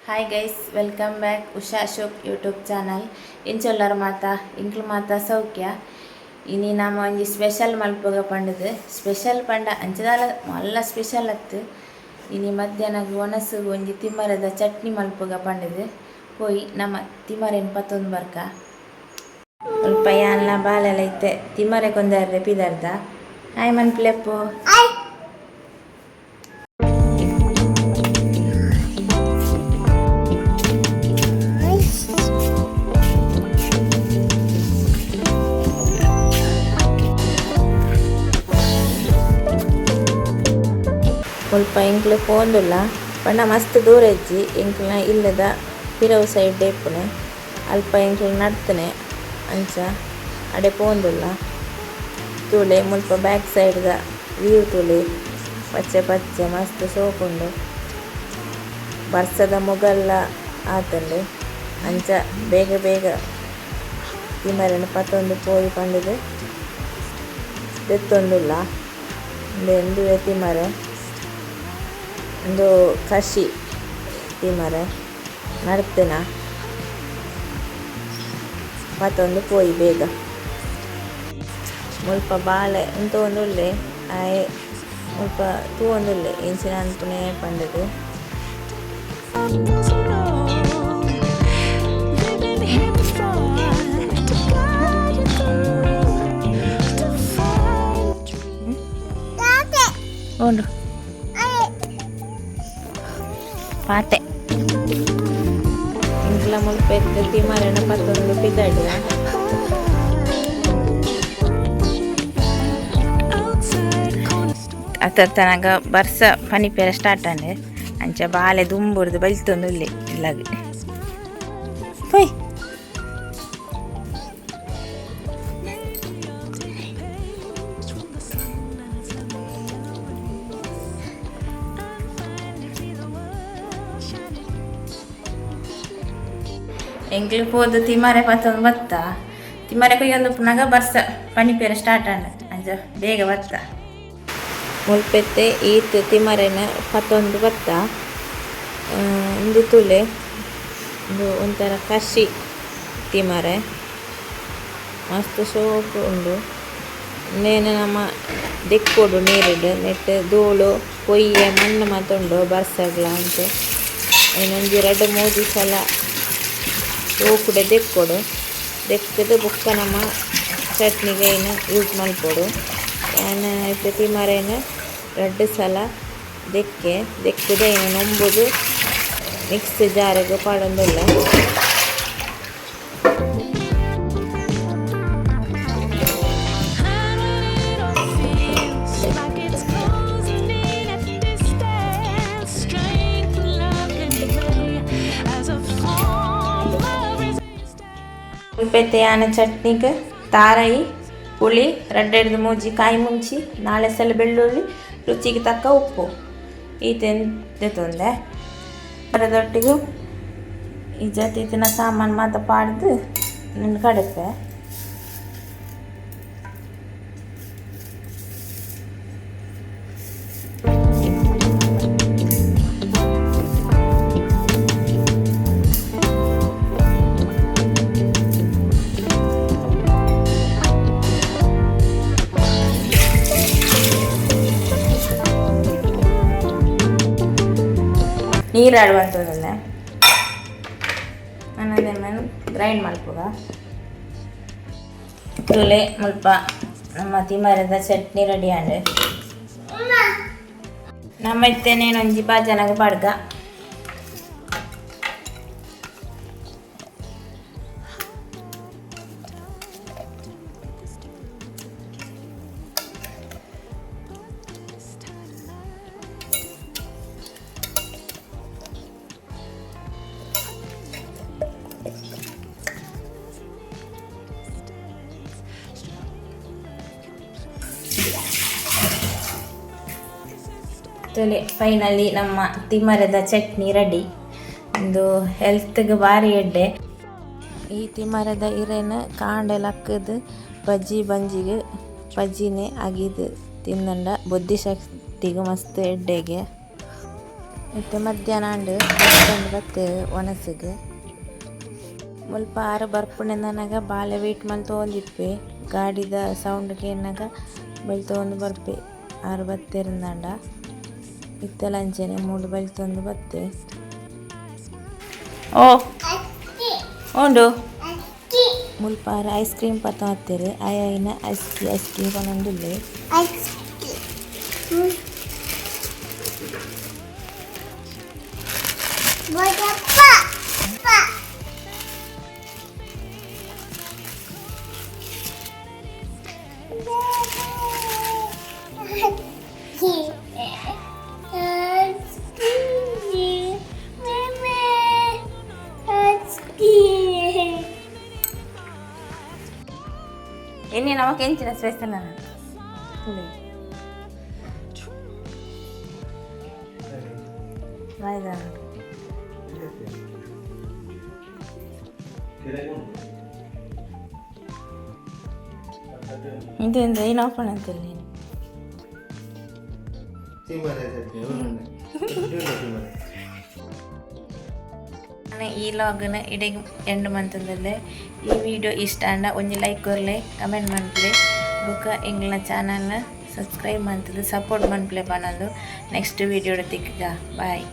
Hi guys, welcome back Usha Ashok YouTube channel. ಇಂಚೊಲ್ಲರ ಇಂಕ್ಲು ಮಾತ ಸೌಖ್ಯ. ಇನಿ ನಮ್ಮ ಒಂಜಿ ಸ್ಪೆಷಲ್ ಮಲ್ಪೊಗ ಪಂಡದು ಸ್ಪೆಷಲ್ ಪಂಡ ಅಂಚದಾಲ ಮಲ್ಲ ಸ್ಪೆಷಲ್ ಅತ್ತು. ಇನಿ ಮಧ್ಯಾಹ್ನಗ್ ಒನಸು ಒಂಜಿ ತಿಮ್ಮರದ ಚಟ್ನಿ ಮಲ್ಪೊಗ ಪಂಡದು ಪೋಯಿ ನಮ್ಮ ತಿಮ್ಮರೆನ್ ಪತ್ತೊಂದು ಬರ್ಕ ಸ್ವಲ್ಪ ಯಾನ್ಲ ಬಾಲೆಲ್ಲ ಇತ್ತೆ ತಿಮ್ಮರೆ ಕೊಂದರ್ರೆ ಪಿದರ್ದ ಹಾಯ್ ಮನ್ಪ್ಲೆಪ್ಪು. ಸ್ವಲ್ಪ ಎಂಕ್ಲು ಪೋಂದುಲ್ಲ ಪಂಡ ಮಸ್ತ್ ದೂರ ಇಜ್ಜಿ ಎಂಕ್ಲ ಇಲ್ಲದ ಪಿರವು ಸೈಡ್ ದೇಪುನೆ ಅಲ್ಪ ಎಂಕ್ಲು ನಡ್ತನೆ ಅಂಚ ಅಡೆ ಪೋಂದುಲ್ಲ ತೂಲೆ ಮುಲ್ಪ ಬ್ಯಾಕ್ ಸೈಡ್ದ ವ್ಯೂ ತೂಲೆ ಪಚ್ಚೆ ಪಚ್ಚೆ ಮಸ್ತ್ ಸೋಪುಂಡು ಬರ್ಸದ ಮುಗಲ್ಲ ಆತಂಡು ಅಂಚ ಬೇಗ ಬೇಗ ತಿಮ್ಮರನ ಪತ್ತೊಂದು ಪೋಯಿ ಪಂಡದು ತೆತ್ತೊಂದುಲ್ಲ ಎಂದು ತಿಮ್ಮರೆ ಒಂದು ಕಷಿ ತಿಮ್ಮರೆ ನಡ್ತೇನ ಮತ್ತೊಂದು ಪೋಯಿ ಬೇಗ ಮುಲ್ಪ ಬಾಳೆ ಎಂತ ಒಂದುಲ್ಲೆ ಆಯ್ ಮುಲ್ಪ ತೂ ಒಂದುಲ್ಲೆ ಇಂಚಿನ ಅನ್ಪುನೆ ಪಂಡದು ಉಂಡು ಪಾತೆ ಇಂಕ್ಲ ಮುಲ್ಪ ಎತ್ತು ತಿಮ್ಮರೆನ ಪತ್ತೊಂದು ಪಿದಾಡಿ ಅತ್ತನಗ ಬರ್ಸ ಪನಿಪೇರ ಸ್ಟಾರ್ಟ್ ಅಂಡೆ ಅಂಚ ಬಾಲೆ ದುಂಬುರ್ದು ಬಲ್ತೊಂದು ಉಲ್ಲೆ ಇಲ್ಲಾಗ ಪೋಯ್ ಎಂಕ್ಲು ಪೋದು ತಿಮ್ಮರೆ ಪತ್ತೊಂದು ಬತ್ತ ತಿಮ್ಮರೆ ಕೊಯ್ಯೊಂದು ಪುನಗ ಬರ್ಸ ಪನಿಪೇರ ಸ್ಟಾರ್ಟ್ ಅಂಡ ಅಂಚ ಬೇಗ ಬತ್ತ ಮುಲ್ಪೆತ್ತೆ ಈತ್ ತಿಮ್ಮರೆನ ಪತ್ತೊಂದು ಬತ್ತ ಇಂದು ತುಲೆ ಒಂದು ಒಂಥರ ಕಷಿ ತಿಮ್ಮರೆ ಮಸ್ತ್ ಸೋಪು ಉಂಡು ನೇನು ನಮ್ಮ ದೆಕ್ಕೊಡು ನೀರಿಡು ನೆಟ್ಟು ಧೂಳು ಕೊಯ್ಯೆ ಮಣ್ಣು ಮತ್ತುಂಡು ಬರ್ಸಗ್ಲ ಅಂತೆ ಇನ್ನೊಂದು 2-3 ಸಲ ಓಕುಡೆ ದೆಕ್ಕೊಡು ದೆಕ್ಕದು ಬುಕ್ಕ ನಮ್ಮ ಚಟ್ನಿಗೆ ಏನು ಯೂಸ್ ಮಲ್ಪೊಡು ಏನು ಇತ್ತು ತಿಮ್ಮರೇನು 2 ಸಲ ದೆಕ್ಕದೆ ಏನು ನೊಂಬುದು ಮಿಕ್ಸ್ ಜಾರಿಗೆ ಪಾಡೊಂದಿಲ್ಲ. ಉಲ್ಪೆತ್ತೆ ಆನ ಚಟ್ನಿಗೆ ತಾರಾಯಿ ಪುಳಿ 2-3 ಕಾಯಿ ಮುಂಚಿ 4 ಸಲ ಬೆಳ್ಳುಳ್ಳಿ ರುಚಿಗೆ ತಕ್ಕ ಉಪ್ಪು ಈ ತೆತ್ತೊಂದೆ ಅದರೊಟ್ಟಿಗೂ ಈ ಜೊತೆ ಸಾಮಾನು ಮಾತ ಪಾಡ್ದು ನನ್ನ ಕಡಪೆ ನೀರು ಆಡುವಂಥದ್ದಲ್ಲ ನನ್ನದೇ ಮೇಲೆ ಗ್ರೈಂಡ್ ಮಲ್ಪುಗ ತುಲೆ ಮುಲ್ಪ ನಮ್ಮ ತಿಮ್ಮರದ ಚಟ್ನಿ ರೆಡಿ ಆಂಡೆ ನಮ್ಮ ಇತ್ತೇನೇನು ಒಂಜಿ ಬಾಜನಾಗ ಪಡ್ಗ ಫೈನಲಿ ನಮ್ಮ ತಿಮ್ಮರದ ಚಟ್ನಿ ರೆಡಿ. ಒಂದು ಹೆಲ್ತ್ಗೆ ಭಾರಿ ಎಡ್ಡೆ ಈ ತಿಮ್ಮರದ ಇರೇನು ಕಾಂಡೆಲ್ಲ ಹಾಕಿದ್ದು ಬಜ್ಜಿ ಬಂಜಿಗೆ ಬಜ್ಜಿನೇ ಆಗಿದ್ದು ತಿಂದಂಡ ಬುದ್ಧಿ ಶಕ್ತಿಗೆ ಮಸ್ತ್ ಎಡ್ಡೆಗೆ ಮತ್ತು ಮಧ್ಯಾಹ್ನ ಬತ್ತೆ ಒನಸಿಗೆ ಮುಲ್ಪ ಆರು ಬರ್ಪುಣೆಂದನಾಗ ಬಾಳೆ ವೆಯ್ಟ್ ಮಲ್ ತೊಗೊಂಡಿಪ್ಪೆ ಗಾಡಿದ ಸೌಂಡ್ಗೆ ಏನಾಗ ಬೈಲ್ ತೊಗೊಂಡು ಬರ್ಪೆ ಆರು ಬತ್ತೆರಿಂದಾಂಡ ಇತ್ತಲಂಚೆನೆ 3 ಬೈಲ್ ತೊಂದು ಬತ್ತೆ ಓ ಉಂಡು ಮುಲ್ಪ ಆರು ಐಸ್ ಕ್ರೀಮ್ ಪತ್ತ ಹತ್ತಿರ ಆಯ್ನ ಐಸ್ ಕ್ರೀಮ್ ಕೊನೊಂದುಲ್ಲೆ ini nama kencina spesial nana. Baik dah. Ini apa nanti ini? ಈ ಲಾಗ್ನ ಇಡೆಗೆ ಎಂಡ್ ಮಂತಂದಲ್ಲೇ ಈ ವಿಡಿಯೋ ಇಷ್ಟ ಅಂಡ ಒಂಜಿ ಲೈಕ್ ಕೊರ್ಲೆ ಕಮೆಂಟ್ ಮನ್ಪ್ಲೆ ಬೊಕ್ಕ ಎಂಗ್ಲ ಚಾನಲ್ನ ಸಬ್ಸ್ಕ್ರೈಬ್ ಮಂತದ್ದು ಸಪೋರ್ಟ್ ಮನ್ಪ್ಲೆ ಪನೊಂದು ನೆಕ್ಸ್ಟ್ ವಿಡಿಯೋಡ್ ತಿಕ್ಕ ಬಾಯ್.